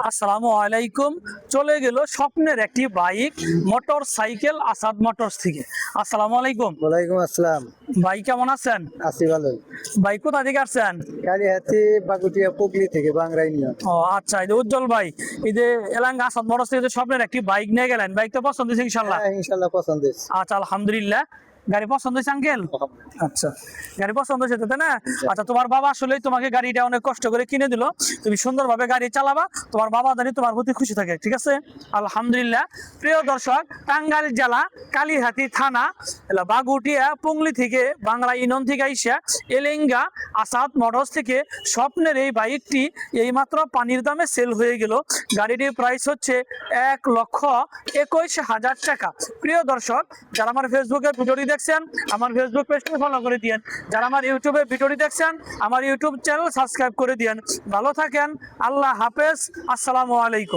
আসসালামু আলাইকুম। চলে গেল স্বপ্নের একটি bike motor cycle Asad motors থেকে। আসসালামু আলাইকুম ওয়ালাইকুম আসসালাম। ভাই, কেমন আছেন? আছি ভালোই। ভাই কোথা থেকে আসছেন? কালিহাতি বাগুটিয়া পুগলি থেকে বাংলা ইউনিয়ন। ও আচ্ছা, এই যে উজ্জ্বল ভাই, এই যে এলাঙ্গা আসাদ মোটরস থেকে যে স্বপ্নের একটি বাইক নিয়ে গেলেন, বাইক তো পছন্দ হয়েছে ইনশাল্লাহ? হ্যাঁ, ইনশাল্লাহ পছন্দ হয়েছে। আচ্ছা, আলহামদুলিল্লাহ। গাড়ি পছন্দ হয়েছে আঙ্কেল? আচ্ছা, গাড়ি পছন্দ হয়েছে তো, তাই না? আচ্ছা, তোমার বাবা আসলে তোমাকে গাড়িটা অনেক কষ্ট করে কিনে দিল, তুমি সুন্দরভাবে গাড়ি চালাবা, তোমার বাবা জানি তোমার প্রতি খুশি থাকে, ঠিক আছে? আলহামদুলিল্লাহ। প্রিয় দর্শক, টাঙ্গাইল জেলা কালিহাতি থানা বাগুটিয়া পুংলি থেকে বাংলা ইউনিয়ন থেকে আইসা এলেঙ্গা আসাদ মোটরস থেকে স্বপ্নের এই বাইকটি এইমাত্র পানির দামে সেল হয়ে গেল। গাড়িটির প্রাইস হচ্ছে 1,21,000 টাকা। প্রিয় দর্শক, যারা আমার ফেসবুকে ভিডিওটি দেখছেন, আমার ফেসবুক পেজটি ফলো করে দিয়েন। যারা আমার ইউটিউবে ভিডিওটি দেখছেন, আমার ইউটিউব চ্যানেল সাবস্ক্রাইব করে দিয়েন। ভালো থাকেন, আল্লাহ হাফেজ, আসসালামু আলাইকুম।